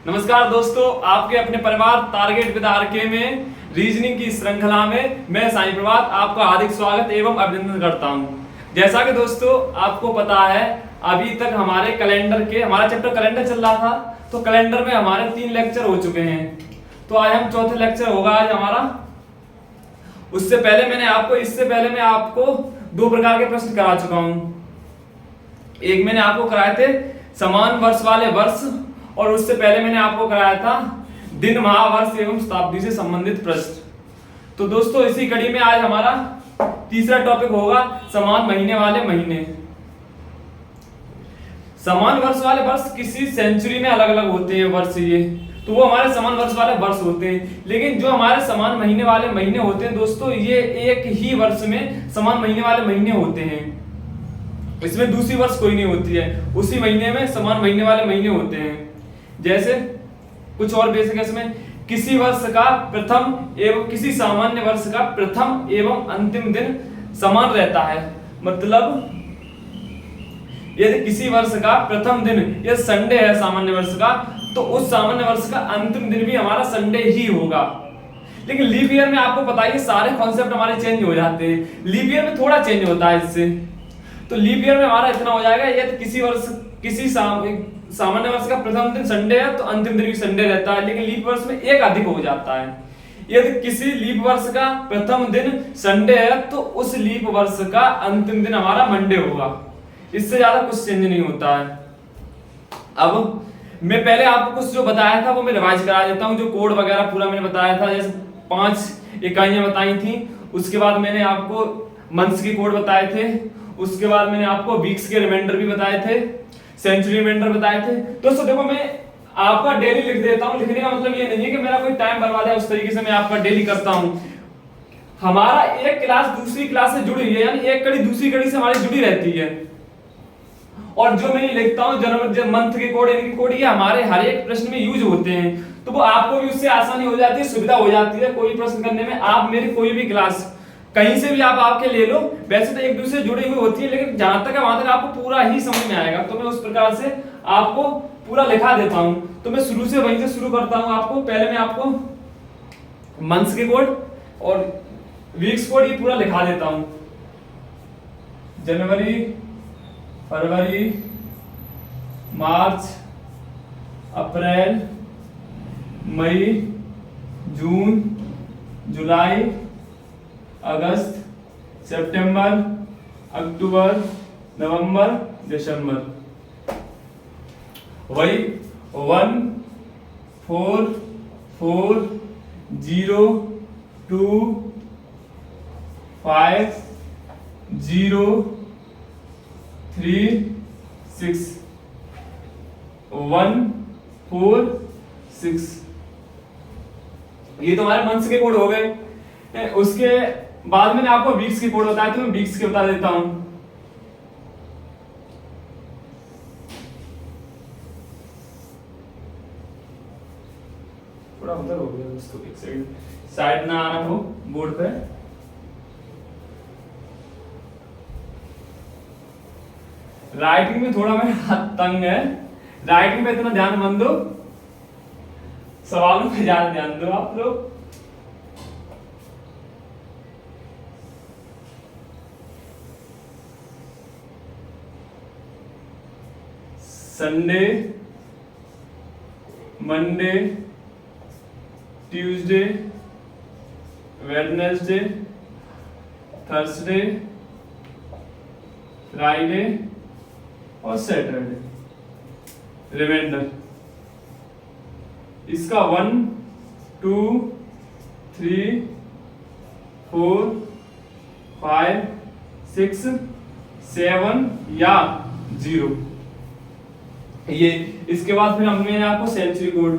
नमस्कार दोस्तों, आपके अपने परिवार टारगेट विद आरके में रीजनिंग की श्रृंखला में मैं साईं प्रभात आपका हार्दिक स्वागत एवं अभिनंदन करता हूं। जैसा कि दोस्तों आपको पता है, अभी तक हमारा चैप्टर कैलेंडर चल रहा था, तो कैलेंडर में हमारे 3 लेक्चर हो चुके हैं। तो आज हम चौथे लेक्चर होगा आज हमारा। इससे पहले मैं आपको 2 प्रकार के प्रश्न करा चुका हूं। एक मैंने आपको कराए थे समान वर्ष वाले वर्ष, और उससे पहले मैंने आपको कराया था दिन, माह, वर्ष एवं शताब्दी से संबंधित प्रश्न। तो दोस्तों इसी कड़ी में आज हमारा तीसरा टॉपिक होगा समान महीने वाले महीने। समान वर्ष वाले वर्ष किसी सेंचुरी में अलग अलग होते हैं वर्ष, ये तो वो हमारे समान वर्ष वाले वर्ष होते हैं। लेकिन जो हमारे समान महीने वाले महीने होते हैं दोस्तों, ये एक ही वर्ष में समान महीने वाले महीने होते हैं। इसमें दूसरी वर्ष कोई नहीं होती है, उसी महीने में समान महीने वाले महीने होते हैं। जैसे कुछ और बेसिक है इसमें, किसी वर्ष का प्रथम एवं किसी सामान्य वर्ष का प्रथम एवं अंतिम दिन समान रहता है। मतलब यदि किसी वर्ष का प्रथम दिन यह संडे है सामान्य वर्ष का, तो उस सामान्य वर्ष का अंतिम दिन भी हमारा संडे ही होगा। लेकिन लीप ईयर में आपको पता है सारे कॉन्सेप्ट हमारे चेंज हो जाते हैं। लीप ईयर में थोड़ा चेंज होता है इससे। तो लीप ईयर में हमारा इतना हो जाएगा, यदि किसी सामान्य वर्ष का प्रथम दिन संडे है तो अंतिम दिन भी संडे रहता है। लेकिन लीप वर्ष में एक अधिक हो जाता है। यदि किसी लीप वर्ष का प्रथम दिन संडे है तो उस लीप वर्ष का अंतिम दिन हमारा मंडे होगा। इससे ज्यादा कुछ चेंज नहीं होता है। अब मैं पहले आपको कुछ जो बताया था वो मैं रिवाइज करा देता हूं। जो कोड वगैरह पूरा मैंने बताया था, जैसे 5 इकाइयां बताई थी, उसके बाद मैंने आपको मंथ्स के कोड बताए थे, उसके बाद मैंने आपको वीक्स के रिमाइंडर भी बताए थे, सेंचुरी रिमाइंडर बताए थे। दोस्तों देखो, मैं आपका डेली लिख देता हूं। लिखने का मतलब ये नहीं है कि मेरा कोई टाइम बर्बाद है, उस तरीके से मैं आपका डेली करता हूं। हमारा एक क्लास दूसरी क्लास से जुड़ी है, यानी एक कड़ी दूसरी कड़ी से हमारी जुड़ी रहती है। और जो मैं लिखता हूं जन्म मंथ के कोड, इनके कोड, ये हमारे हर एक प्रश्न में यूज होते हैं। तो वो आपको भी उससे आसानी हो जाती है, सुविधा हो जाती है कोई प्रश्न करने में। आप मेरी कोई भी क्लास कहीं से भी आप आपके ले लो, वैसे तो एक दूसरे से जुड़ी हुई होती है, लेकिन जहां तक है वहां तक आपको पूरा ही समझ में आएगा। तो मैं उस प्रकार से आपको पूरा लिखा देता हूं। तो मैं शुरू से वहीं से शुरू करता हूं। आपको पहले मैं आपको मंथ्स के कोड और वीक्स कोड ये पूरा लिखा देता हूं। जनवरी, फरवरी, मार्च, अप्रैल, मई, जून, जुलाई, अगस्त, सितंबर, अक्टूबर, नवंबर, दिसंबर। वही 1 4 4 0 2 5 0 3 6 1 4 6। ये तो हमारे मंथ्स के कोड हो गए। उसके बाद मैंने आपको वीक्स के कोड बताए, तो मैं वीक्स के बता देता हूं। थोड़ा उधर हो गया दोस्तों, एक साइड ना आना हो बोर्ड पे। राइटिंग में थोड़ा मेरा हाथ तंग है, राइटिंग में इतना ध्यान मत दो, सवालों पे ज्यादा ध्यान दो आप लोग। Sunday, Monday, Tuesday, Wednesday, Thursday, Friday और सैटरडे। रिमाइंडर इसका 1 2 3 4 5 6 7 या 0। ये इसके बाद फिर हमने आपको सेंचुरी कोड।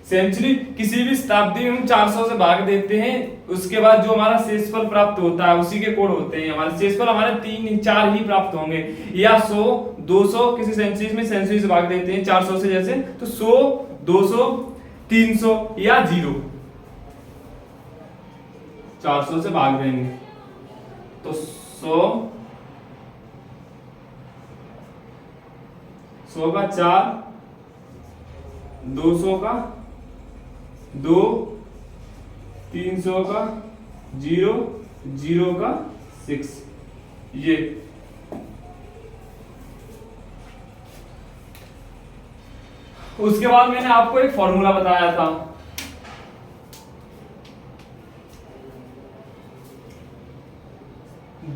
सेंचुरी किसी भी शताब्दी में हम 400 से भाग देते हैं, उसके बाद जो हमारा शेषफल प्राप्त होता है उसी के कोड होते हैं। हमारे शेषफल हमारे 3 4 ही प्राप्त होंगे, या 100 200 किसी सेंचुरी से भाग देते हैं 400 से, जैसे तो 100 200 300 या 0। 400 से भाग देंगे तो 100 100 का 4, 200 का 2, 300 का 0, 0 का 6। ये उसके बाद मैंने आपको एक फॉर्मूला बताया था,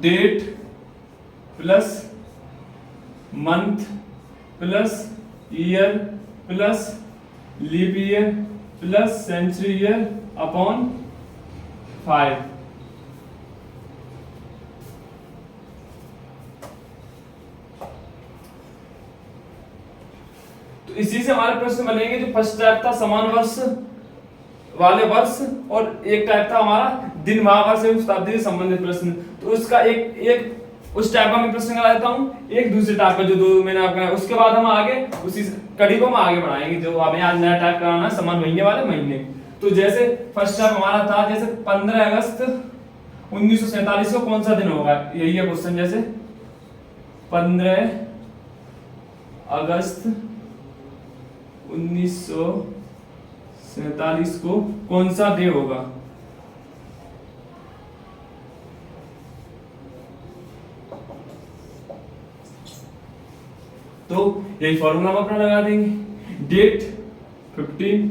date plus month plus year plus leap year plus century year upon 5। तो इसी से हमारे प्रश्न बनेंगे। जो फर्स्ट टाइप था समान वर्ष वाले वर्ष, और एक टाइप था हमारा दिन माह वर्ष एवं शताब्दी से संबंधित प्रश्न। तो उसका एक उस टाइप का मैं प्रश्न करा देता हूँ, एक दूसरे टाइप का जो दो मैंने आपको कराया। उसके बाद हम आगे उसी कड़ी को हम आगे बढ़ाएंगे। जो हमें आज नया टाइप कराना है समान महीने वाले महीने। तो जैसे फर्स्ट टाइप हमारा था, जैसे 15 अगस्त 1947 को कौन सा दिन होगा, यही है क्वेश्चन। जैसे 15 अगस्त 1947 को कौन सा डे होगा। तो यही फॉर्मूला हम अपना लगा देंगे, डेट 15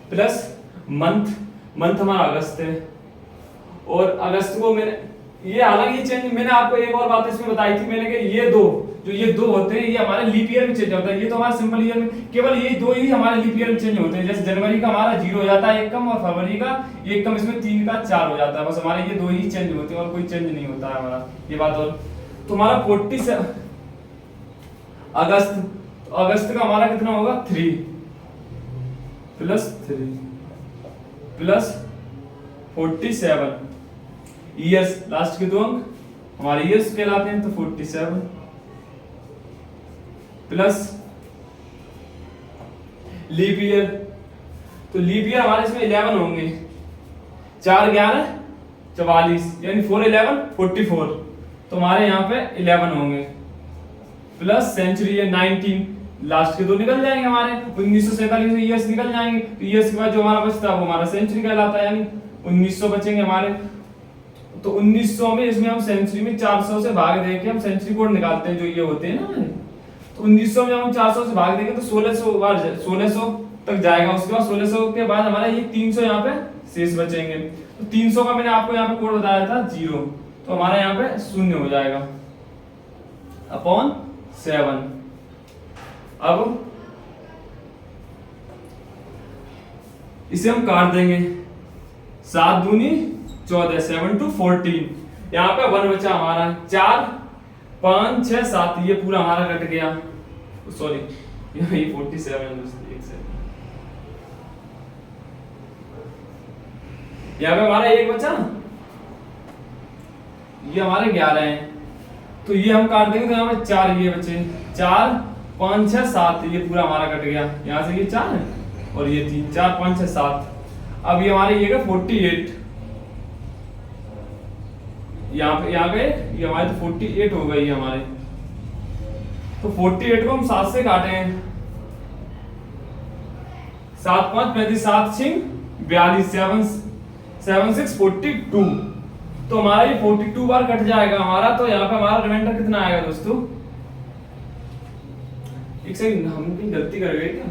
प्लस मंथ हमारा अगस्त है, और अगस्त को मैंने ये हालांकि ये चेंज मैंने आपको एक और बात इसमें बताई थी मैंने कि ये दो होते हैं ये हमारे लीप ईयर में चेंज होता है। ये तो हमारा सिंपल ईयर में केवल ये दो ही हमारे लीप ईयर में चेंज होते हैं। जैसे जनवरी का हमारा 0 हो जाता है 1 कम, और फरवरी का 1 कम, इसमें 3 का 4 हो जाता है। बस हमारे ये दो ही चेंज होते हैं और कोई चेंज नहीं होता है हमारा, ये बात। और तो हमारा 47 अगस्त का हमारा कितना होगा 3 प्लस 47 ईयर्स, लास्ट के दो अंक हमारे ईयर्स कहलाते हैं। तो 47 प्लस लीप ईयर, तो लीप ईयर हमारे इसमें 11 होंगे, 4 11 44, यानी 4 11 44, तो हमारे यहाँ पे 11 होंगे। प्लस सेंचुरी है 19, लास्ट के दो निकल जाएंगे हमारे, 1947 में ईयर्स निकल जाएंगे। तो ईयर्स के बाद जो हमारा बचता है वो हमारा सेंचुरी कहलाता है, यानी 1900 बचेंगे हमारे। तो 1900 में इसमें हम सेंचुरी में 400 से भाग देके हम सेंचुरी कोड निकालते हैं, जो ये होते हैं ना। तो 1900 में हम 400 से भाग देंगे तो 1600 तक जाएगा। उसके बाद 1600 के बाद हमारा ये 300 यहाँ पे शेष बचेंगे। तो 300 का मैंने आपको यहाँ पे कोड बताया था 0, तो हमारा यहाँ पे 0 हो जाएगा अपॉन 7। अब इसे हम काट देंगे, 7 दूनी 14, 7 to 14, यहाँ पे 1 बचा हमारा, 4 5 6 7, ये पूरा हमारा कट गया। सॉरी ये 47 यहाँ पे हमारा 1 बचा, ये हमारे 11 हैं। तो ये हम काट देंगे तो यहाँ पे 4 ये बचे, 4 5 6 7, ये पूरा हमारा कट गया। यहाँ से ये 4 है और ये 3, 4 5 6 7। अब ये हमारे ये 48, यहाँ पे ये हमारे तो 48 हो गई हमारे। तो 48 को हम 7 से काटे हैं, 7 5 35, 7 6 42, 7 6 42। तो हमारा ये 42 बार कट जाएगा हमारा। तो यहाँ पे हमारा रिमाइंडर कितना आएगा दोस्तों, एक सेकंड, हम कहीं गलती कर गए क्या।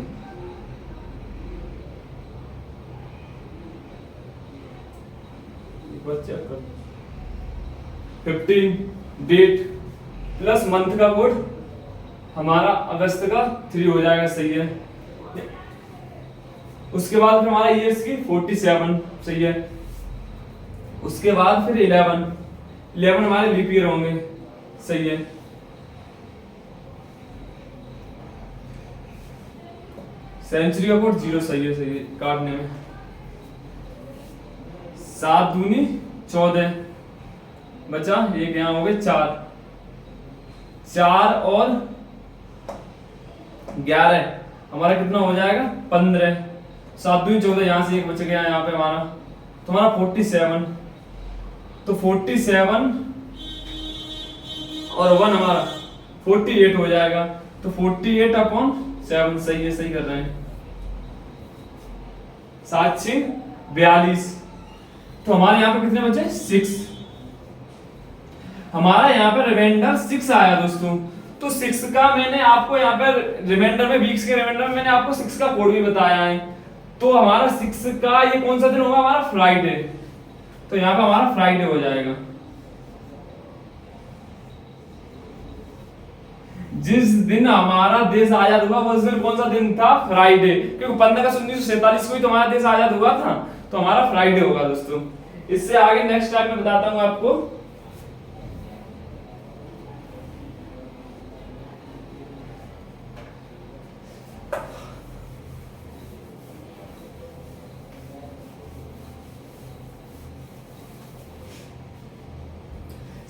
एक बार चेक कर, 15 डेट प्लस मंथ का कोड हमारा अगस्त का 3 हो जाएगा, सही है। उसके बाद फिर हमारा ईयर्स की 47, सही है। उसके बाद फिर 11 हमारे लीप ईयर होंगे, सही है। सेंचुरी का कोड 0, सही है काटने में। 7 दूनी 14 बचा, एक यहाँ हो गए 4 और 11 हमारा कितना हो जाएगा 15, 7 दूनी 14, यहाँ से एक बच गया यहाँ पे हमारा, तो हमारा 47। तो 47 और 1 हमारा 48 हो जाएगा। तो तो 48/7 सही है, सही कर रहे हैं। 7×6 = 42। तो हमारे यहाँ पे कितने बचे? 6। हमारा यहाँ पे रिमाइंडर 6 आया दोस्तों। तो 6 का मैंने आपको यहाँ पर रिमाइंडर में, वीक्स के रिमाइंडर में मैंने आपको 6 का कोड भी बताया है। तो हमारा 6 का ये कौन सा दिन होगा? हमारा फ्राइडे। तो यहाँ पे हमारा फ्राइडे हो जाएगा। जिस दिन हमारा देश आजाद हुआ उस दिन कौन सा दिन था? फ्राइडे। क्योंकि 15 अगस्त 1947 को ही तो हमारा देश आजाद हुआ था, तो हमारा फ्राइडे होगा दोस्तों। इससे आगे नेक्स्ट टाइम में बताता हूं आपको।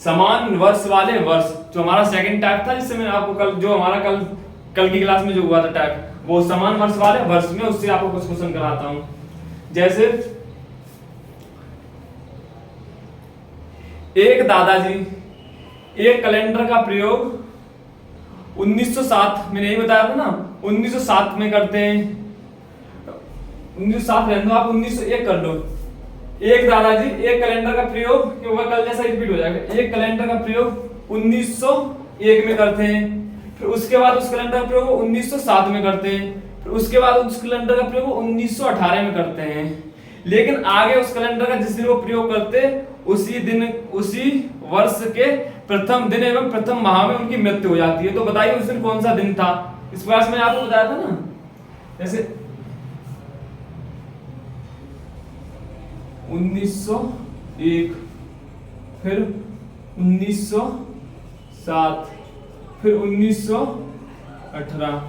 समान वर्ष वाले वर्ष, जो हमारा सेकंड टाइप था, जिससे मैंने आपको कल, जो हमारा कल की क्लास में जो हुआ था टाइप, वो समान वर्ष वाले वर्ष में, उससे आपको कुछ क्वेश्चन कराता हूं। जैसे एक दादाजी एक कैलेंडर का प्रयोग 1907, मैंने यही बताया था ना, 1907 में करते हैं। 1907 रहने दो, आप 1901 कर लो। एक दादाजी एक कैलेंडर का प्रयोग, क्योंकि कल जैसा रिपीट हो जाएगा, एक कैलेंडर का प्रयोग 1901 में करते हैं। फिर उसके बाद उस कैलेंडर का प्रयोग 1907 में करते हैं। फिर उसके बाद उस कैलेंडर का प्रयोग 1918 में करते हैं। लेकिन आगे उस कैलेंडर का जिस दिन वो प्रयोग करते, उसी दिन, उसी वर्ष के प्रथम दिन एवं प्रथम माह में उनकी मृत्यु हो जाती है। तो बताइए उस दिन कौन सा दिन था? इस क्लास में आपको बताया था ना, जैसे 1901, फिर 1907, फिर 1918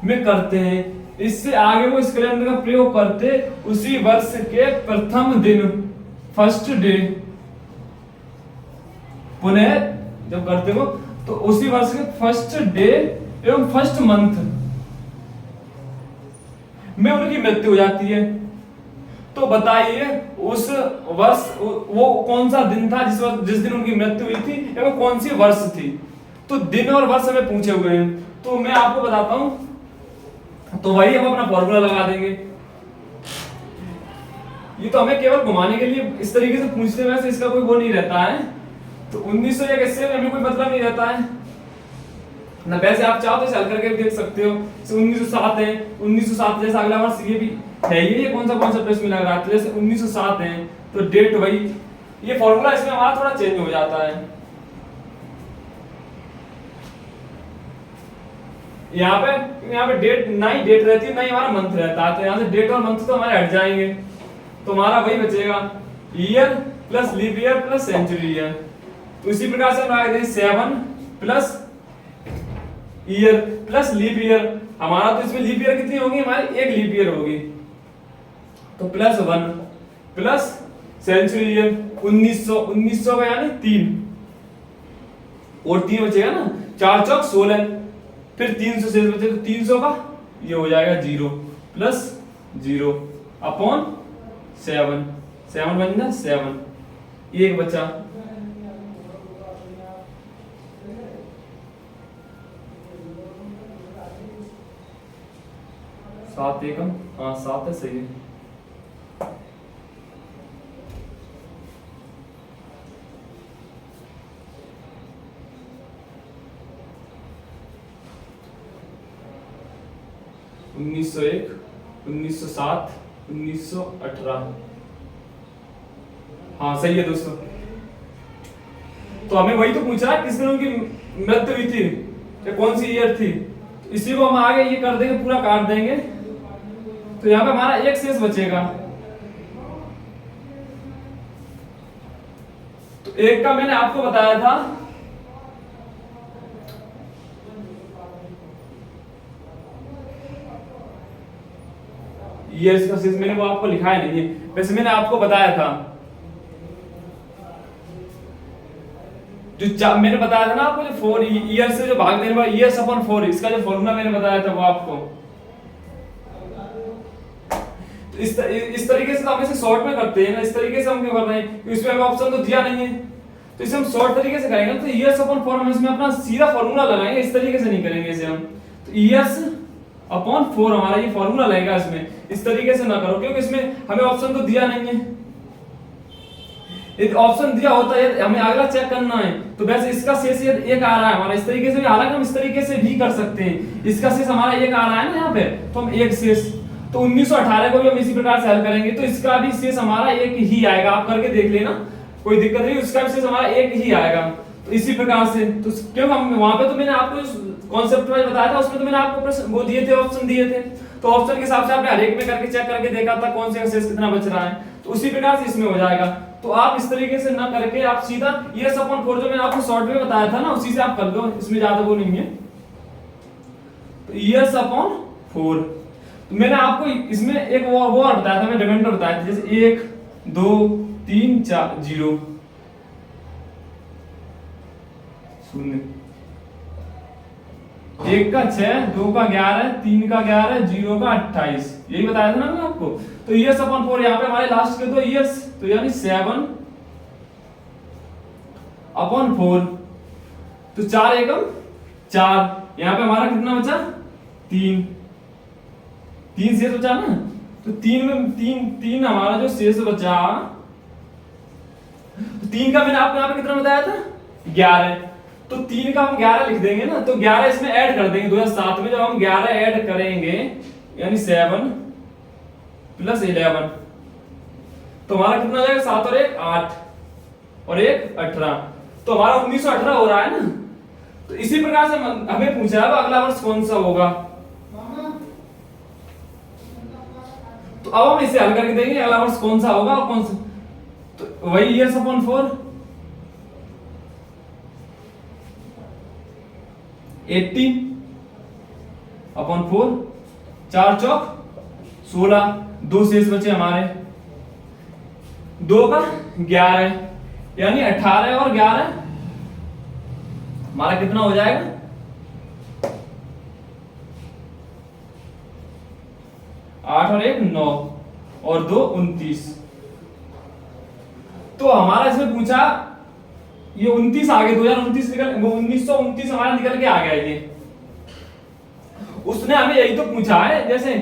में करते हैं। इससे आगे वो इस कैलेंडर का प्रयोग करते उसी वर्ष के प्रथम दिन, फर्स्ट डे, पुनः जब करते हो तो उसी वर्ष के फर्स्ट डे एवं फर्स्ट मंथ में उनकी मृत्यु हो जाती है। तो बताइए उस वर्ष वो कौन सा दिन था जिस दिन उनकी मृत्यु हुई थी, एवं कौन सी वर्ष थी? तो दिन और वर्ष हमें पूछे हुए हैं, तो मैं आपको बताता हूं। तो वही हम अपना फॉर्मूला लगा देंगे। ये तो हमें केवल घुमाने के लिए इस तरीके से पूछते हैं, वैसे इसका कोई वो नहीं रहता है। तो 1901 इससे हमें कोई मतलब नहीं रहता है ना। वैसे आप चाहो तो हल करके देख सकते हो। 1907 है, 1907 जैसा अगला वर्ष ये भी है। ये कौन सा प्रश्न में लग रहा है? जैसे 1907 है तो डेट वही, ये फॉर्मूला इसमें हमारा थोड़ा चेंज हो जाता है। यहाँ पे डेट, ना ही डेट रहती है ना ही हमारा मंथ रहता है। तो यहाँ से डेट और मंथ तो हमारे हट जाएंगे, तो हमारा वही बचेगा year plus leap year plus century year. तो इसी प्रकार से हम लगा देंगे 7 plus year plus leap year. हमारा तो इसमें लीप ईयर कितनी होगी? हमारी एक लीप ईयर होगी, तो +1 प्लस सेंचुरी ईयर 1900 का यानी 3 और 3 बचेगा ना, 4 चौक 16, फिर 300 शेष बचे, तो 300 का ये हो जाएगा 0 प्लस 0 अपॉन 7, 7 बन जाए 7, एक बचा। सात एकम, हाँ 7 है, सही है। उन्नीस सौ एक, 1907, 1918, हाँ सही है दोस्तों। तो हमें वही तो पूछ रहा है किस दिन उनकी मृत्यु हुई थी, या कौन सी ईयर थी। इसी को हम आगे ये कर देंगे, पूरा काट देंगे, तो यहाँ पे हमारा एक शेष बचेगा। तो एक का मैंने आपको बताया था ईयर्स का शेष, मैंने वो आपको लिखा है नहीं, वैसे मैंने आपको बताया था जो मैंने बताया था ना आपको, जो 4 ईयर से जो भाग देने पर ईयर्स अपॉन 4, इसका जो फॉर्मूला मैंने बताया था वो आपको। तो इस तरीके से तो हम इसे शॉर्ट में करते हैं ना, इस तरीके से हम क्यों कर रहे हैं? इसमें हमें ऑप्शन तो दिया नहीं है, तो इसे हम शॉर्ट तरीके से करेंगे। तो ईयर्स अपॉन 4 हम इसमें अपना सीधा फॉर्मूला लगाएंगे, इस तरीके से नहीं करेंगे इसे हम। तो ईयर्स अपॉन 4 हमारा ये फॉर्मूला लगेगा इसमें, इस तरीके से ना करो क्योंकि इसमें हमें ऑप्शन तो दिया नहीं है। यदि ऑप्शन दिया होता है हमें अगला चेक करना है तो वैसे इसका शेष एक आ रहा है हमारा, इस तरीके से भी, हालांकि हम इस तरीके से भी कर सकते हैं। इसका शेष हमारा एक आ रहा है ना यहाँ पे, तो हम एक शेष, तो 1918 को भी हम इसी प्रकार से हल करेंगे तो इसका भी शेष हमारा एक ही आएगा। आप करके देख लेना, कोई दिक्कत नहीं, उसका भी शेष हमारा एक ही आएगा। तो इसी प्रकार से, तो क्यों हम वहां पे तो मैंने आपको कॉन्सेप्ट वाइज बताया था, उसमें तो मैंने आपको प्रश्न वो दिए थे, ऑप्शन दिए थे, तो ऑप्शन के हिसाब से आपने हर एक में करके चेक करके देखा था कौन से का शेष कितना बच रहा है, तो उसी प्रकार से इसमें हो जाएगा। तो आप इस तरीके से ना करके आप सीधा ये अपॉन 4 जो मैंने आपको शॉर्ट में बताया था ना, उसी से आप कर दो, इसमें ज्यादा वो नहीं है। तो ईयर्स अपॉन 4, तो मैंने आपको इसमें एक वो और बताया था, मैं रिमाइंडर बताया था, जैसे 1 2 3 4 0 0, 1 का 6, 2 का 11, 3 का 11, 0 का 28, यही बताया था ना मैं आपको। तो ईयर्स अपॉन 4 यहाँ पे हमारे लास्ट के दो ईयर्स, तो यानी 7 अपॉन 4, तो 4 एकम 4, यहाँ पे हमारा कितना बचा 3 शेष बचा ना, तो 3 में 3 हमारा जो शेष बचा, तो 3 का मैंने आपको यहाँ पे कितना बताया था 11, तो 3 का हम 11 लिख देंगे ना, तो 11 इसमें ऐड कर देंगे 2007 में, जब हम 11 ऐड करेंगे यानी 7 प्लस 11, तो हमारा कितना हो जाएगा 7 और 1 8 और 1 18, तो हमारा 1918 हो रहा है ना। तो इसी प्रकार से हमें पूछा है अगला वर्ष कौन सा होगा, तो अब हम इसे हल करके देंगे अगला वर्ष कौन सा होगा और कौन सा, तो वही ईयर्स अपॉन 4 80 अपॉन 4, 4 चौक 16, 2 शेष बचे हमारे, 2 का 11 यानी 18 और 11 हमारा कितना हो जाएगा 8 और 1 9 और 2 29, तो हमारा इसमें पूछा ये 29 आ गए, 2029 निकल, वो 1929 हमारा निकल के आ गया ये। उसने हमें यही तो पूछा है, जैसे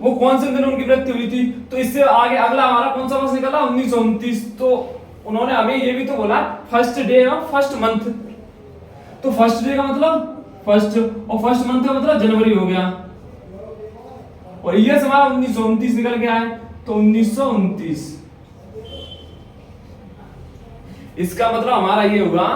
वो कौन से दिन उनकी मृत्यु हुई थी, तो इससे आगे अगला हमारा कौन सा वर्ष निकला 1929, तो उन्होंने हमें ये भी तो बोला first day of first month, तो फर्स्ट डे का मतलब फर्स्ट और फर्स्ट मंथ का मतलब जनवरी हो गया, और ईयर हमारा 1929 निकल के आए, तो 1929, इसका मतलब हमारा ये हुआ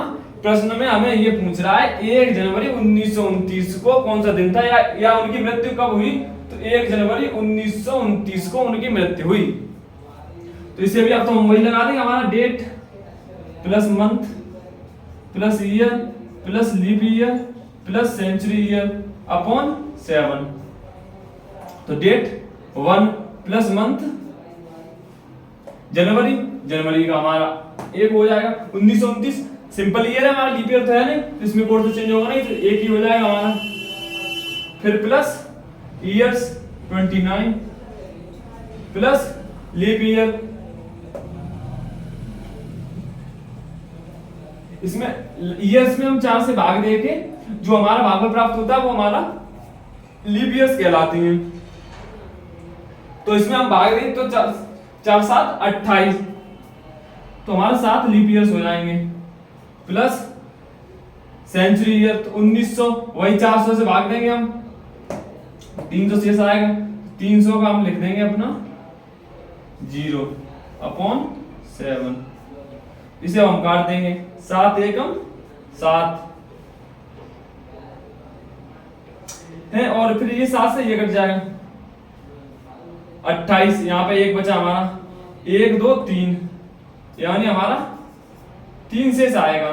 प्रश्न में हमें ये पूछ रहा है 1 जनवरी 1929 को कौन सा दिन था, या उनकी मृत्यु कब हुई, तो 1 जनवरी 1929 को उनकी मृत्यु हुई। तो इसे भी अब तो हम वही लगा देंगे, हमारा date plus month plus year plus leap year plus century year upon 7, तो डेट 1 प्लस मंथ जनवरी का हमारा 1 हो जाएगा, 1929 सिंपल ईयर है हमारा, लीप ईयर तो है नहीं, तो इसमें कोड तो चेंज होगा नहीं, तो 1 ही हो जाएगा हमारा, फिर plus years 29 plus leap year, इसमें ईयर्स में हम 4 से भाग देके जो हमारा भागफल प्राप्त होता है वो हमारा लीप ईयर्स कहलाती हैं, तो इसमें हम भाग दें तो 4 7 28, तो हमारा 7 लीप ईयर्स हो जाएंगे, प्लस सेंचुरी ईयर तो 1900, वही 400 से भाग देंगे हम, 300 शेष आएगा, 300 का हम लिख देंगे अपना 0 अपॉन 7, इसे हम काट देंगे, 7 एकम 7 है, और फिर ये 7 से ये कट जाएगा 28, यहाँ पे 1 बचा हमारा, 1 2 3 यानी हमारा 3 शेष आएगा।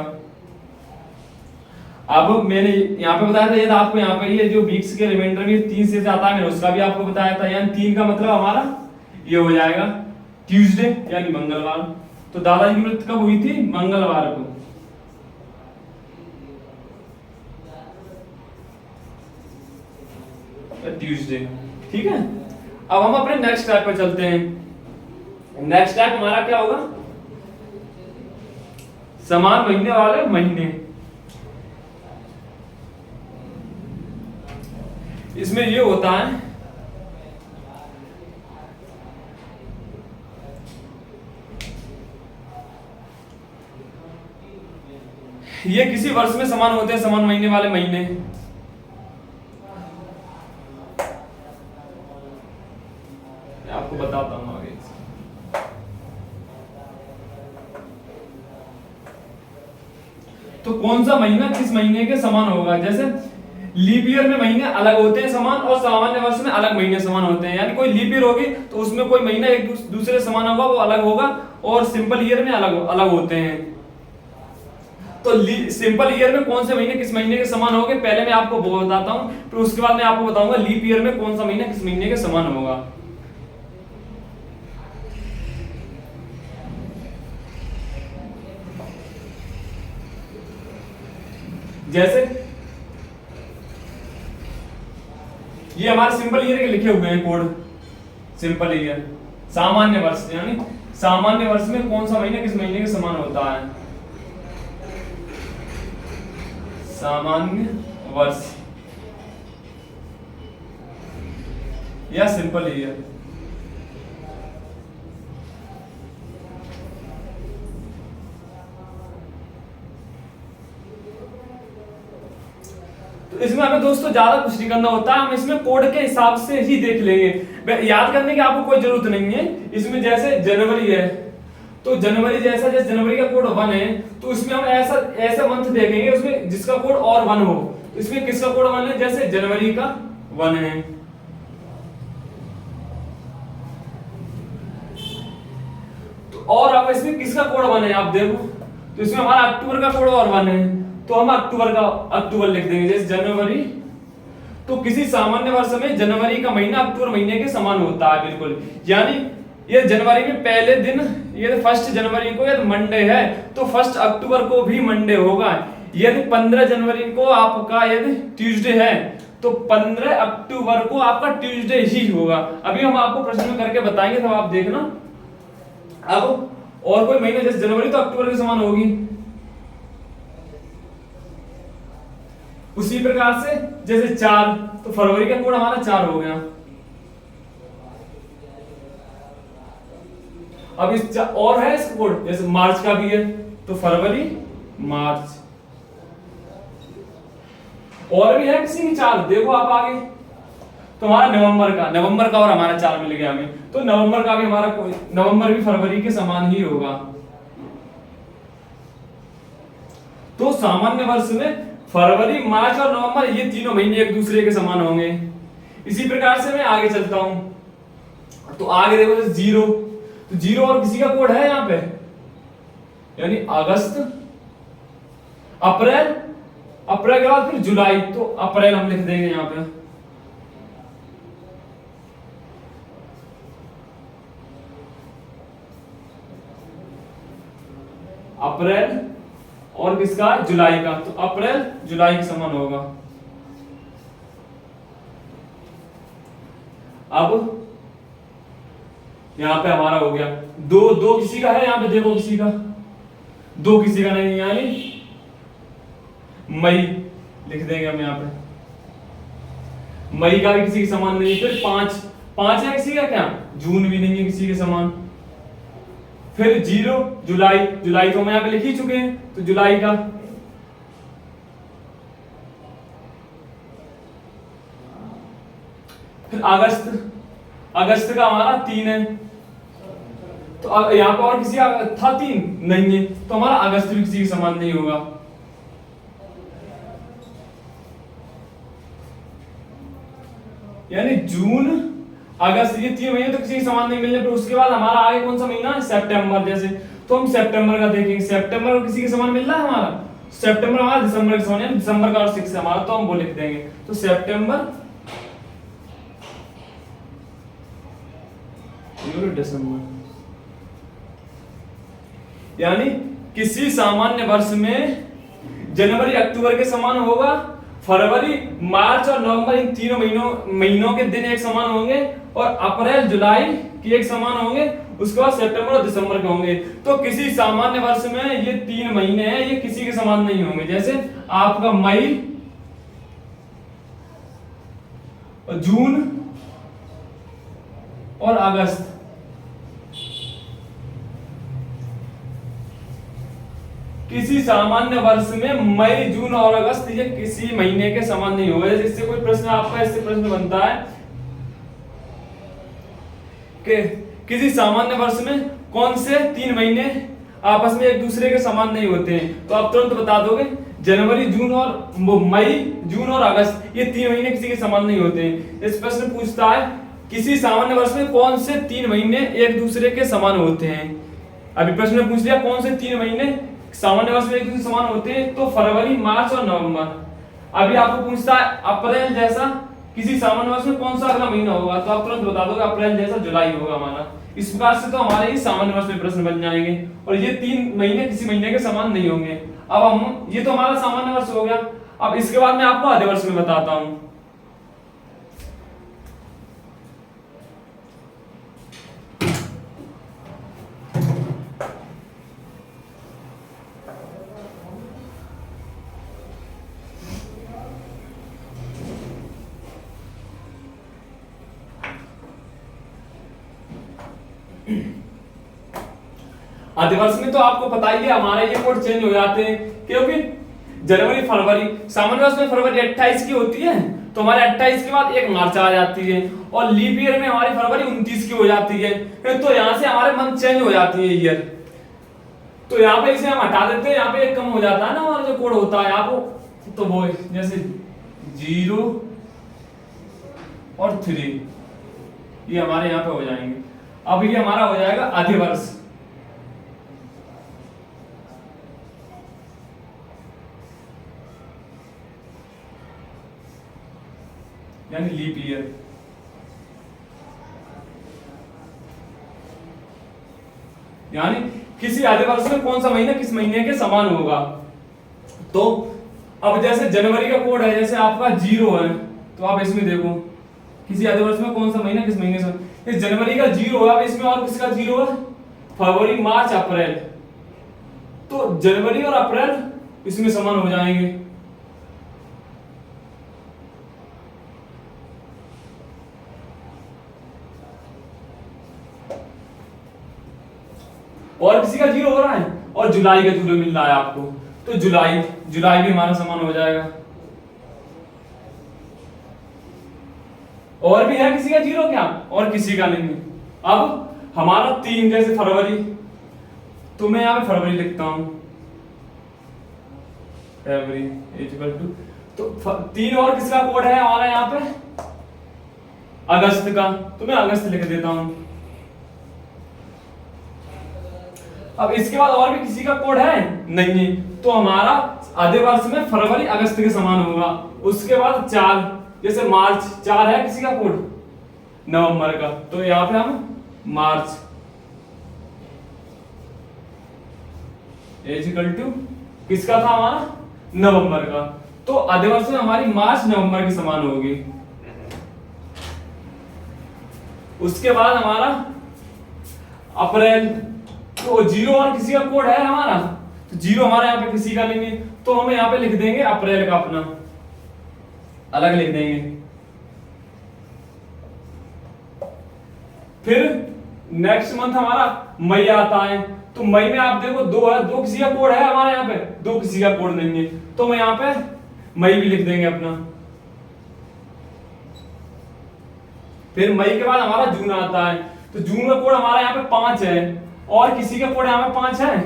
अब मैंने यहाँ पे बताया था, ये आपको यहाँ पे ये जो वीक्स के रिमाइंडर में 3 शेष आता है, मैंने उसका भी आपको बताया था, यानी 3 का मतलब हमारा ये हो जाएगा ट्यूसडे यानी मंगलवार, तो दादाजी की मृत्यु कब हुई थी मंगलवार को, ट्यूसडे, ठीक है। अब हम अपने नेक्स्ट स्टेप पर चलते हैं। नेक्स्ट स्टेप हमारा क्या होगा, समान महीने वाले महीने। इसमें ये होता है ये किसी वर्ष में समान होते हैं समान महीने वाले महीने। मैं आपको बताता हूं आगे। तो कौन सा महीना किस महीने के समान होगा, जैसे लीप ईयर में महीने अलग होते हैं समान और सामान्य वर्ष में अलग महीने समान होते हैं। यानी कोई लीप ईयर होगी तो उसमें कोई महीना एक दूसरे समान होगा, वो अलग होगा, और सिंपल ईयर में अलग अलग होते हैं। तो सिंपल ईयर में कौन से महीने किस महीने के समान होंगे, पहले मैं आपको वो बताता हूं, फिर उसके बाद मैं आपको बताऊंगा लीप ईयर में कौन सा महीना किस महीने के समान होगा। जैसे ये हमारे सिंपल ईयर के लिखे हुए हैं कोड। सिंपल ईयर सामान्य वर्ष, यानी सामान्य वर्ष में कौन सा महीना किस महीने के समान होता है, सामान्य वर्ष या सिंपल ईयर। तो इसमें हमें दोस्तों ज्यादा कुछ नहीं करना होता है, हम इसमें कोड के हिसाब से ही देख लेंगे, याद करने की आपको कोई जरूरत नहीं है। इसमें जैसे जनवरी है तो जनवरी जैसे जनवरी का कोड 1 है, तो इसमें हम ऐसा मंथ देखेंगे उसमें जिसका कोड और 1 हो। इसमें किसका कोड 1 है, जैसे जनवरी का 1 है। तो और अब इसमें किसका कोड 1 है आप देखो, तो इसमें हमारा अक्टूबर का कोड और 1 है, तो हम अक्टूबर लिख देंगे। जैसे जनवरी, तो किसी सामान्य वर्ष में जनवरी का महीना अक्टूबर महीने के समान होता है, बिल्कुल। यानी ये जनवरी में पहले दिन, ये 1 जनवरी को यदि मंडे है तो 1 अक्टूबर को भी मंडे होगा। यदि 15 जनवरी को आपका यदि ट्यूसडे है तो 15 अक्टूबर को आपका ट्यूसडे ही होगा। अभी हम आपको प्रश्न में करके बताएंगे, तब आप देखना। अब और कोई महीना, जैसे जनवरी तो अक्टूबर के समान होगी, उसी प्रकार से जैसे 4 तो फरवरी का कोड हमारा 4 हो गया। अब इस और है इसका कोड, जैसे मार्च का भी है तो फरवरी मार्च, और भी है किसी की 4, देखो आप आगे। तो हमारा नवंबर का और हमारा 4 मिल गया हमें, तो नवंबर का भी हमारा कोई, नवंबर भी फरवरी के समान ही होगा। तो सामान्य वर्ष में फरवरी, मार्च और नवंबर ये तीनों महीने एक दूसरे के समान होंगे। इसी प्रकार से मैं आगे चलता हूं। तो आगे देखो जैसे 0, तो 0 और किसी का कोड है यहां पे, यानी अगस्त, अप्रैल, अप्रैल के बाद फिर जुलाई, तो अप्रैल हम लिख देंगे यहां पे। अप्रैल और किसका, जुलाई का, तो अप्रैल जुलाई के समान होगा। अब यहां पे हमारा हो गया दो किसी का है, यहां पे देखो किसी का, 2 किसी का नहीं, यानी मई लिख देंगे हम यहां पे। मई का भी किसी के समान नहीं। फिर 5 है किसी का, क्या जून भी नहीं है किसी के समान। फिर 0 जुलाई तो हम यहां पे लिख ही चुके हैं, तो जुलाई का। फिर अगस्त का हमारा 3 है, तो यहां पर और किसी का था 3 नहीं है, तो हमारा अगस्त भी किसी के समान नहीं होगा। यानी जून, अगस्त, ये 3 महीने तो किसी के समान नहीं मिलने पर उसके बाद हमारा आगे कौन सा महीना है, सितंबर। जैसे तो हम सितंबर का देखेंगे, सितंबर को किसी के समान मिल रहा है हमारा, सितंबर हमारा दिसंबर के समान है, दिसंबर का और 6 है हमारा, तो हम वो लिख देंगे। तो सितंबर, दिसंबर, यानी किसी सामान्य वर्ष में जनवरी अक्टूबर के समान होगा, फरवरी, मार्च और नवंबर इन तीनों महीनों के दिन एक समान होंगे और अप्रैल, जुलाई के एक समान होंगे, उसके बाद सितंबर और दिसंबर के होंगे। तो किसी सामान्य वर्ष में ये 3 महीने हैं, ये किसी के समान नहीं होंगे। जैसे आपका मई, जून और अगस्त, किसी सामान्य वर्ष में मई, जून और अगस्त ये किसी महीने के समान नहीं होगा। जैसे इससे कोई प्रश्न आपका इससे प्रश्न बनता है कि किसी सामान्य वर्ष में कौन से 3 महीने आपस में एक दूसरे के समान नहीं होते हैं, तो आप तुरंत बता दोगे जनवरी, जून और मई, जून और अगस्त ये 3 महीने किसी के समान नहीं होते हैं। इस प्रश्न पूछता है किसी सामान्य वर्ष में कौन से 3 महीने एक दूसरे के समान होते हैं। अभी प्रश्न में पूछ लिया कौन से 3 महीने सामान्य वर्ष में एक दूसरे समान होते हैं, तो फरवरी, मार्च और नवंबर। अभी आपको पूछता है अप्रैल जैसा किसी सामान्य वर्ष में कौन सा अगला महीना होगा, तो आप तुरंत बता दोगे अप्रैल जैसा जुलाई होगा हमारा। इस प्रकार से तो हमारे ही सामान्य वर्ष में प्रश्न बन जाएंगे और ये 3 महीने किसी महीने के समान नहीं होंगे। अब हम ये तो हमारा सामान्य वर्ष हो गया। अब इसके बाद मैं आपको आधे वर्ष में बताता हूं। आधे वर्ष में तो आपको पता ही है हमारे ये कोड चेंज हो जाते हैं, क्योंकि जनवरी, फरवरी, सामान्य वर्ष में फरवरी 28 की होती है, तो हमारे 28 के बाद 1 मार्च आ जाती है और लीप ईयर में हमारी फरवरी 29 की हो जाती है। तो यहाँ से हमारे मंथ चेंज हो जाती है ईयर। तो यहाँ पे इसे हम हटा देते हैं, यहाँ पे 1 कम हो जाता है ना हमारा जो कोड होता है आपको, तो वो जैसे 0 और 3 ये हमारे यहाँ पे हो जाएंगे। अब ये हमारा हो जाएगा आधे वर्ष। यानी लीप ईयर। यानी किसी आधे वर्ष में कौन सा महीना किस महीने के समान होगा। तो अब जैसे जनवरी का कोड है, जैसे आपका 0 है, तो आप इसमें देखो किसी आधे वर्ष में कौन सा महीना किस महीने से, इस जनवरी का 0 है, अब इसमें और किसका 0 है, फरवरी, मार्च, अप्रैल। तो जनवरी और अप्रैल इसमें समान हो जाएंगे। और किसी का 0 हो रहा है और जुलाई का 0 मिल रहा है आपको, तो जुलाई भी हमारा समान हो जाएगा। और भी है किसी का 0 क्या, और किसी का नहीं है। अब हमारा 3 जैसे फरवरी, तो मैं यहां पे फरवरी लिखता हूं, फरवरी इक्वल टू, तो 3 और किसका कोड है हमारा यहाँ पे, अगस्त का, तो मैं अगस्त लिख देता हूं। अब इसके बाद और भी किसी का कोड है नहीं, तो हमारा आधे वर्ष में फरवरी, अगस्त के समान होगा। उसके बाद 4 जैसे मार्च, 4 है किसी का कोड नवंबर का, तो यहाँ पे हम मार्च इक्वल टू किसका था हमारा, नवंबर का, तो आधे वर्ष में हमारी मार्च, नवंबर के समान होगी। उसके बाद हमारा अप्रैल, तो 0 और किसी का कोड है हमारा, तो 0 हमारा यहाँ पे किसी का नहीं है, तो हम यहाँ पे लिख देंगे अप्रैल का अपना अलग लिख देंगे। फिर नेक्स्ट मंथ हमारा मई आता है, तो मई में आप देखो 2 है, 2 किसी का कोड है हमारे यहाँ पे, 2 किसी का कोड नहीं है, तो मैं यहाँ पे मई भी लिख देंगे अपना। फिर मई के बाद हमारा जून आता है, तो जून का कोड हमारा यहाँ पे 5 है, और किसी का कोड यहाँ पे 5 है,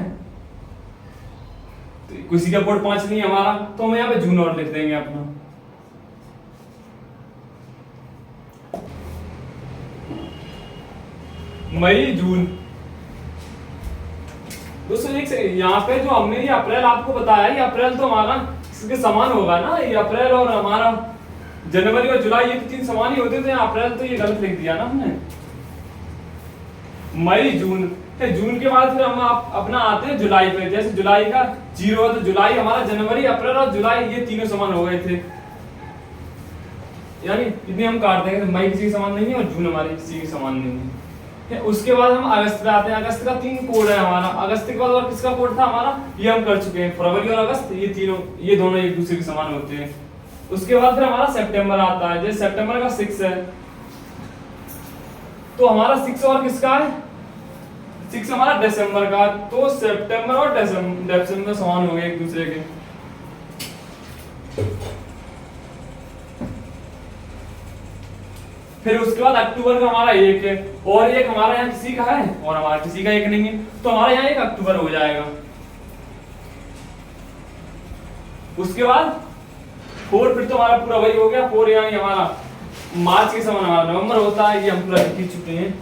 तो किसी का कोड 5 नहीं है हमारा, तो हम यहाँ पे जून और लिख देंगे अपना। मई, जून। दोस्तों एक से यहाँ पे जो हमने ये अप्रैल आपको बताया, ये अप्रैल तो हमारा इसके समान होगा ना, ये अप्रैल और हमारा जनवरी और जुलाई ये 3 समान ही होते थे, अप्रैल तो ये गलत लिख दिया ना हमने। मई, जून, जून के बाद फिर हम अपना आते हैं जुलाई पे। जैसे जुलाई का 0 है, तो जुलाई हमारा जनवरी, अप्रैल और जुलाई ये तीनों समान हो गए थे। यानी इतनी हम काट देंगे तो मई किसी के समान नहीं है और जून हमारे किसी के समान नहीं है। उसके बाद हम अगस्त पे आते हैं। अगस्त का 3 कोड है हमारा। अगस्त के बाद और किसका कोड था हमारा, ये हम कर चुके हैं। फरवरी और अगस्त ये दोनों एक दूसरे के समान होते हैं। उसके बाद फिर हमारा सितंबर आता है। जैसे सितंबर का 6 है तो हमारा 6 और किसका है, 6 हमारा दिसंबर का। तो सितंबर और दिसंबर समान हो गए एक दूसरे के। फिर उसके बाद अक्टूबर का हमारा 1 है और एक हमारा यहाँ किसी का है और हमारा किसी का 1 नहीं है, तो हमारा यहाँ 1 अक्टूबर हो जाएगा। उसके बाद 4 फिर तो हमारा पूरा वही हो गया। 4 यानी हमारा मार्च के समान हमारा नवंबर होता है, ये हम पूरा लिख चुके हैं।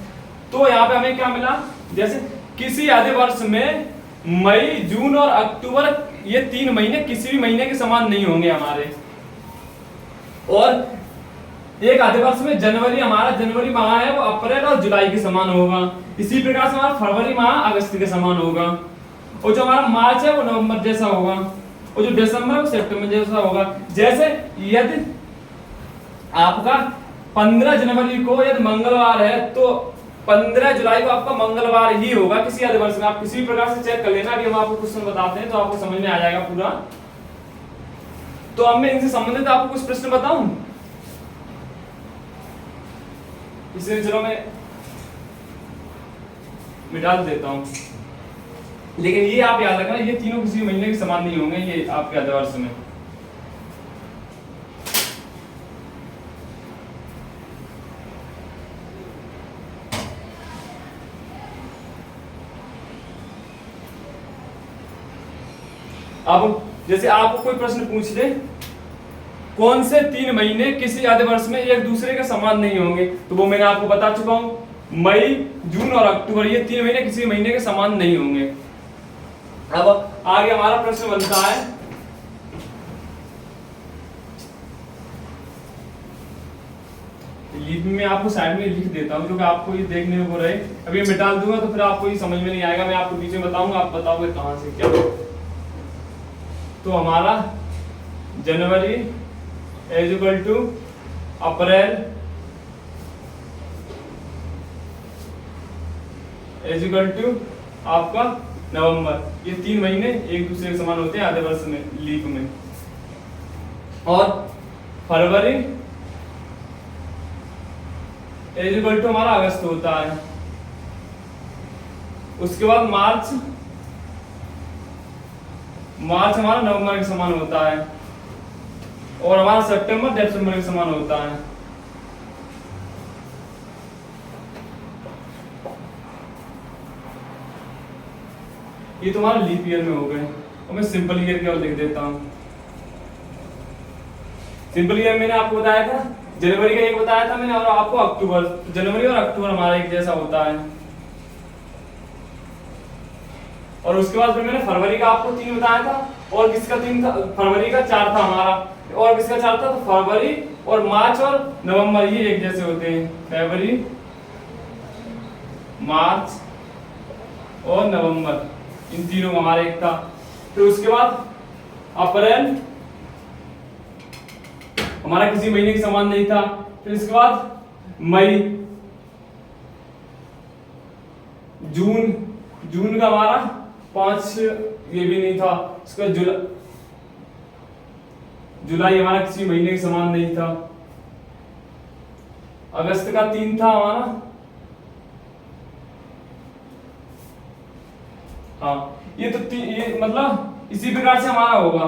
तो यहाँ पे हमें क्या मिला, जैसे किसी आधे वर्ष में मई, जून और अक्टूबर ये 3 महीने किसी भी महीने के समान नहीं होंगे हमारे। और एक आधे वर्ष में जनवरी माह है वो अप्रैल और जुलाई के समान होगा। इसी प्रकार से हमारा फरवरी माह अगस्त के समान होगा। और जो हमारा मार्च है वो नवंबर जैसा होगा और जो दिसंबर है वो सितंबर जैसा होगा। जैसे यदि आपका 15 जनवरी को यदि मंगलवार है तो 15 जुलाई को आपका मंगलवार ही होगा किसी आधे वर्ष में। आप किसी प्रकार से चेक कर लेना, अभी हम आपको क्वेश्चन बताते हैं तो आपको समझ में आ जाएगा पूरा। तो अब मैं इनसे संबंधित आपको कुछ प्रश्न बताऊं, इसलिए चलो मैं मिटा देता हूं। लेकिन ये आप याद रखना, ये तीनों किसी महीने के समान नहीं होंगे, ये आपके आधे वर्ष में। अब जैसे आपको कोई प्रश्न पूछ ले, कौन से 3 महीने किसी आधे वर्ष में एक दूसरे के समान नहीं होंगे, तो वो मैंने आपको बता चुका हूं। मई, जून और अक्टूबर ये 3 महीने किसी महीने के समान नहीं होंगे। अब आगे हमारा प्रश्न बनता है, लीप में आपको साइड में लिख देता हूं क्योंकि आपको ये देखने को रहे। अभी मिटा दूंगा तो फिर आपको ये समझ में नहीं आएगा, मैं आपको बीच में बताऊंगा, आप बताओगे कहां से क्या। तो हमारा January is equal to April is equal to आपका नवंबर, ये 3 महीने एक दूसरे के समान होते हैं आधे वर्ष में, लीप में। और फरवरी इज इक्वल टू हमारा अगस्त होता है। उसके बाद मार्च हमारा नवंबर के समान होता है और हमारा सितंबर दिसंबर के समान होता है। ये तुम्हारा लीप ईयर में हो गए और मैं सिंपल ईयर केवल लिख देता हूं। सिंपल ईयर मैंने आपको बताया था, जनवरी का 1 बताया था मैंने और आपको अक्टूबर। जनवरी और अक्टूबर हमारा एक जैसा होता है। और उसके बाद फिर मैंने फरवरी का आपको 3 बताया था और किसका 3 था, फरवरी का 4 था हमारा और किसका 4 था, तो फरवरी और मार्च और नवंबर ये एक जैसे होते हैं, फरवरी, मार्च और नवंबर, इन तीनों का हमारा एक था। फिर उसके बाद अप्रैल हमारा किसी महीने के समान नहीं था। फिर इसके बाद मई, जून का हमारा 5 ये भी नहीं था। इसका जुलाई हमारा किसी महीने के समान नहीं था। अगस्त का 3 था हमारा, हाँ ये तो ये मतलब इसी प्रकार से हमारा होगा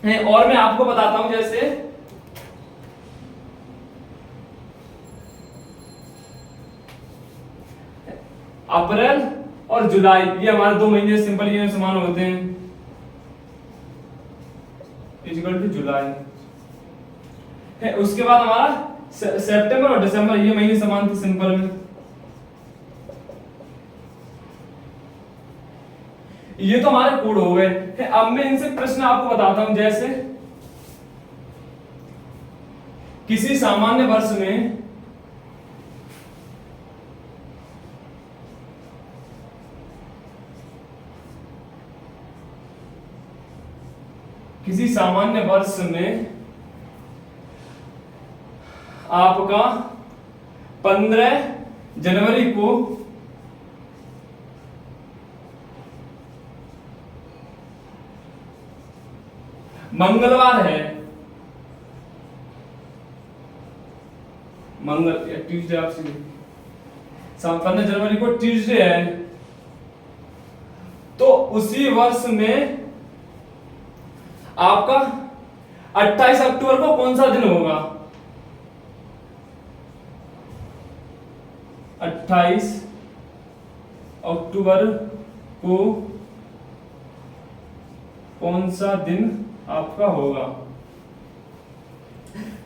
है। और मैं आपको बताता हूं, जैसे अप्रैल और जुलाई ये हमारे 2 महीने सिंपल ईयर में समान होते हैं, इक्वल टू जुलाई है। उसके बाद हमारा सितंबर और दिसंबर ये महीने समान थे सिंपल में। ये तो हमारे कोड हो गए। अब मैं इनसे प्रश्न आपको बताता हूं, जैसे किसी सामान्य वर्ष में आपका 15 जनवरी को मंगलवार है, मंगल या ट्यूसडे, आपसे 15 जनवरी को ट्यूसडे है, तो उसी वर्ष में आपका 28 अक्टूबर को कौन सा दिन होगा? 28 अक्टूबर को कौन सा दिन आपका होगा?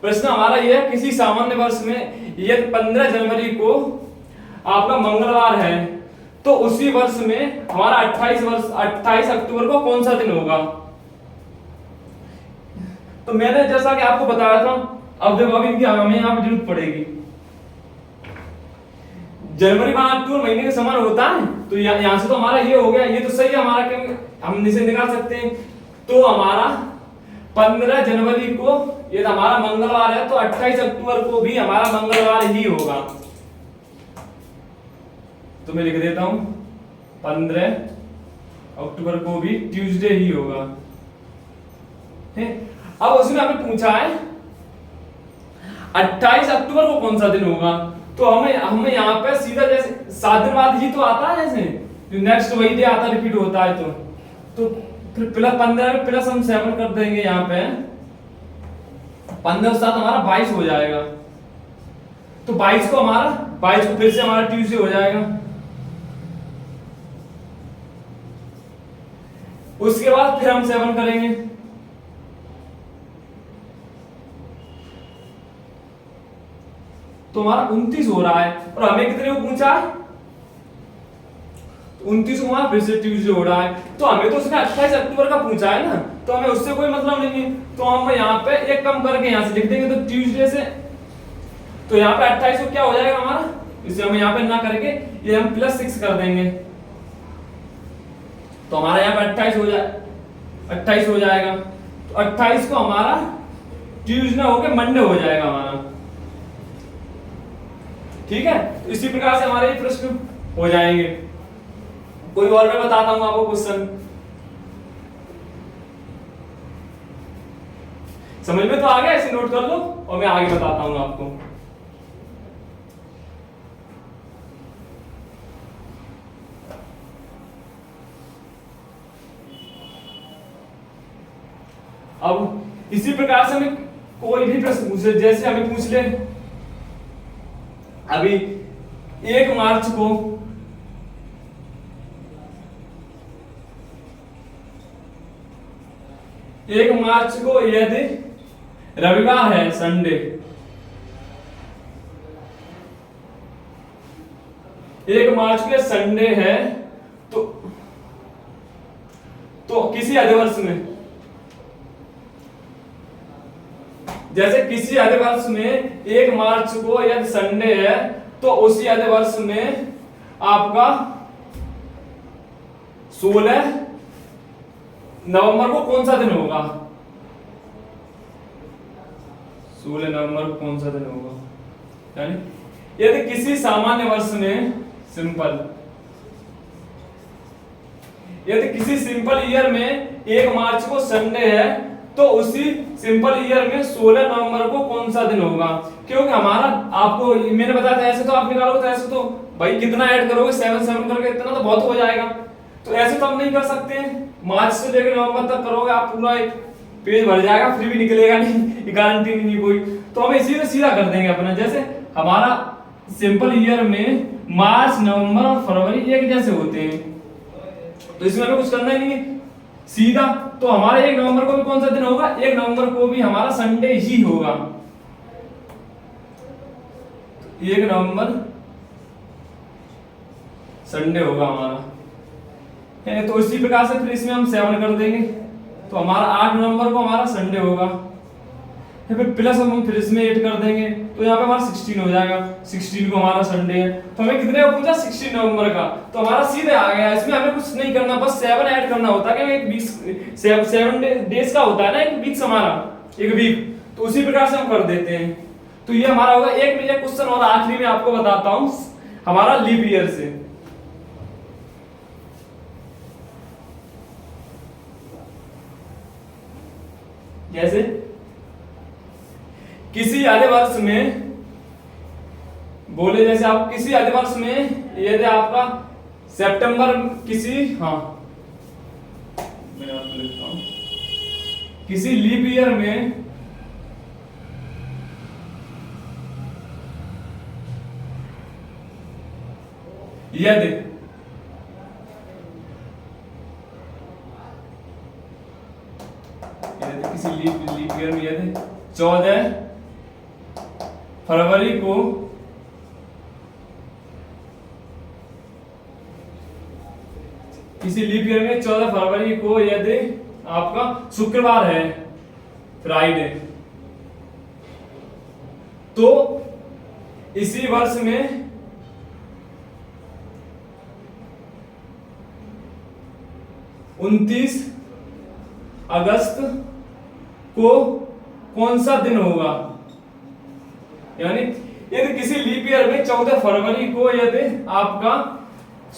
प्रश्न हमारा यह है, किसी सामान्य वर्ष में यदि 15 जनवरी को आपका मंगलवार है तो उसी वर्ष में हमारा 28 अक्टूबर को कौन सा दिन होगा? तो मैंने जैसा कि आपको बताया था, अब देखो अभी इनकी हमें यहाँ पे जरूरत पड़ेगी। जनवरी माह अक्टूबर महीने के समान होता है, तो यहाँ से तो हमारा ये हो गया, ये तो सही है हमारा, क्योंकि हम इसे निकाल सकते हैं। तो हमारा 15 जनवरी को ये हमारा मंगलवार है, तो 28 अक्टूबर को भी हमारा मंगलवार ही होगा। तो मैं लिख देता हूं 15 अक्टूबर को भी ट्यूसडे ही होगा। अब उसने हमें पूछा है 28 अक्टूबर को कौन सा दिन होगा, तो हमें यहाँ पे सीधा जैसे 7 दिन बाद ही तो आता है, जैसे नेक्स्ट वही डे आता रिपीट होता है, तो फिर प्लस 15 में प्लस हम 7 कर देंगे, यहाँ पे 15 साथ हमारा 22 हो जाएगा। तो 22 को फिर से हमारा ट्यूसडे हो जाएगा। उसके बाद फिर हम 7 करेंगे, तो हमारा 29 हो रहा है, और हमें कितने को पूछा है? 29 को हमारा फिर से ट्यूसडे हो रहा है, तो हमें तो उसने 28 अक्टूबर का पूछा है ना, तो हमें उससे कोई मतलब नहीं है, तो हम यहाँ पे एक कम करके यहाँ से लिख देंगे, तो ट्यूसडे से, तो यहाँ पे 28 को क्या हो जाएगा हमारा, इसे हम यहाँ पे ना करके ये हम +6 कर देंगे, तो हमारा यहाँ पे 28 हो जाएगा। तो 28 को हमारा ट्यूसडे होके मंडे हो जाएगा हमारा, ठीक है। तो इसी प्रकार से हमारे ये प्रश्न हो जाएंगे। कोई और मैं बताता हूं आपको क्वेश्चन, समझ में तो आ गया, इसे नोट कर लो और मैं आगे बताता हूं आपको। अब इसी प्रकार से हमें कोई भी प्रश्न पूछे, जैसे हमें पूछ ले अभी 1 मार्च को यदि रविवार है, संडे, 1 मार्च को संडे है, तो किसी अधिवर्ष में, जैसे किसी अधिवर्ष में 1 मार्च को यदि संडे है, तो उसी अधिवर्ष में आपका 16 नवंबर को कौन सा दिन होगा? 16 नवंबर को कौन सा दिन होगा? यानी यदि किसी सामान्य वर्ष में यदि किसी सिंपल ईयर में 1 मार्च को संडे है, तो उसी सिंपल ईयर में 16 नवंबर को कौन सा दिन होगा? क्योंकि हमारा, आपको मैंने बताया था, ऐसे तो आप निकालोगे तो ऐसे तो भाई कितना ऐड करोगे, 7 करके इतना तो बहुत हो जाएगा, तो ऐसे तो हम नहीं कर सकते हैं। मार्च से लेकर नवंबर तक करोगे आप, पूरा एक पेज भर जाएगा, फिर भी निकलेगा नहीं, गारंटी नहीं कोई। तो हम इसी से सीधा कर देंगे अपना, जैसे हमारा सिंपल ईयर में मार्च, नवंबर और फरवरी एक जैसे होते हैं, तो इसमें हमें कुछ करना ही नहीं है, सीधा। तो हमारा 1 नवंबर को भी कौन सा दिन होगा? 1 नवंबर को भी हमारा संडे ही होगा। 1 नवंबर संडे होगा हमारा, है। तो इसी प्रकार से फिर इसमें हम 7 कर देंगे, तो हमारा 8 नवंबर को हमारा संडे होगा, फिर प्लस हम फिर इसमें 8 कर देंगे, तो यहाँ पे हमारा 16 हो जाएगा। 16 को हमारा संडे है, तो हमें कितने का पूछा? 16 नवंबर का, तो हमारा सीधे आ गया। इसमें हमें कुछ नहीं करना, बस 7 ऐड करना होता है, एक वीक 7 डेज का होता है ना, एक वीक हमारा, एक वीक, तो उसी प्रकार से हम कर देते हैं। तो ये हमारा होगा। एक मैं क्वेश्चन और आखिरी में आपको बताता हूं हमारा लीप ईयर से। जैसे किसी आधे वर्ष में बोले, जैसे आप किसी आधे वर्ष में यदि आपका सितंबर किसी, हाँ मैं आपको लिखता हूं, किसी लीप ईयर में यदि किसी लीप ईयर में यदि 14 फरवरी को किसी लीप ईयर में 14 फरवरी को यदि आपका शुक्रवार है, फ्राइडे, तो इसी वर्ष में 29 अगस्त को कौन सा दिन होगा। यानी यदि किसी लीप ईयर में 14 फरवरी को यदि आपका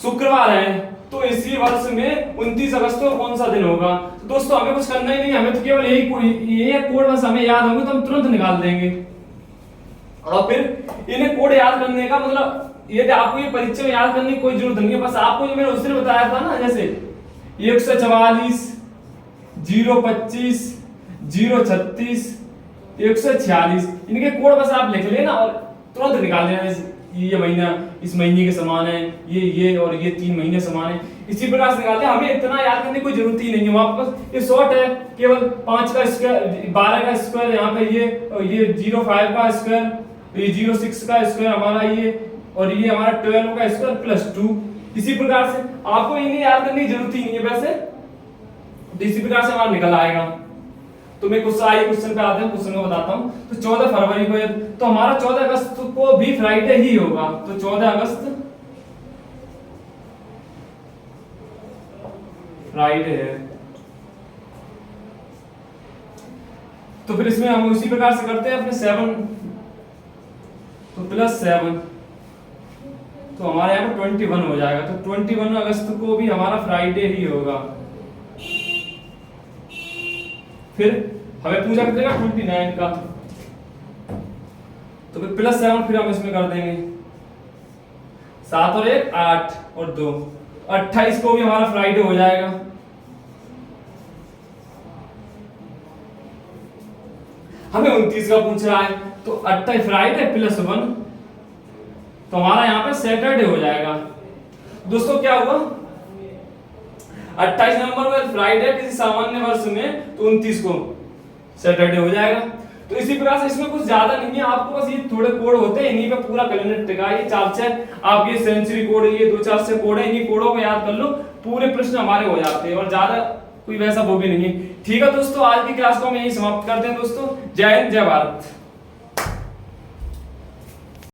शुक्रवार है तो इसी वर्ष में 29 अगस्त को कौन सा दिन होगा। तो दोस्तों हमें कुछ करना ही नहीं, हमें तो केवल ये कोड बस हमें याद होंगे तो हम तुरंत निकाल देंगे। और फिर इन्हें कोड याद करने का मतलब यदि आपको ये परीक्षा में याद करने की कोई जरूरत नहीं है, बस आपको जो मैंने उस दिन बताया था ना, जैसे 144 025 036 146, इनके कोड बस आप लिख लेना और तुरंत निकाल देना। ये महीना इस महीने के समान है, ये और ये 3 महीने समान है, इसी प्रकार से निकालते हैं। हमें इतना याद करने की कोई जरूरत ही नहीं है। वहां पर ये शॉर्ट है, केवल 5 का स्क्वायर 12 का स्क्वायर, यहाँ पे ये 05 का स्क्वायर, ये 06 का स्क्वायर हमारा ये, और ये हमारा 12 का स्क्वायर प्लस 2। इसी प्रकार से आपको इन्हें याद करने की जरूरत ही नहीं है वैसे, तो इसी प्रकार से हमारा निकल आएगा। तो मैं क्वेश्चन पे आते हैं, क्वेश्चन को बताता हूं। तो 14 फरवरी को तो हमारा 14 अगस्त को भी फ्राइडे ही होगा, तो 14 अगस्त फ्राइडे है। तो फिर इसमें हम उसी प्रकार से करते हैं अपने 7, तो प्लस 7, तो हमारे यहाँ पर 21 हो जाएगा। तो 21 अगस्त को भी हमारा फ्राइडे ही होगा। फिर हमें पूछा कितने का 29 का, तो फिर प्लस 7 फिर हम इसमें कर देंगे, 7 और 1 8 और 2 28 को भी हमारा फ्राइडे हो जाएगा। हमें 29 का पूछ रहा है, तो 28 फ्राइडे प्लस 1, तो हमारा यहाँ पे सैटरडे हो जाएगा। दोस्तों क्या हुआ, 28 नवंबर को फ्राइडे किसी सामान्य वर्ष में, तो 29 को सैटरडे हो जाएगा। तो इसी प्रकार से इसमें कुछ ज्यादा नहीं है, आपको बस ये थोड़े कोड होते हैं, इन्हीं पे पूरा कैलेंडर टिका है। ये 4-6 आपके सेंचुरी कोड, ये 2-4 कोड है, इन्हीं कोडों को याद कर लो, पूरे प्रश्न हमारे हो जाते हैं और ज्यादा कोई वैसा वो भी नहीं है। ठीक है दोस्तों, आज की क्लास को हम यही समाप्त करते हैं दोस्तों। जय हिंद, जय भारत।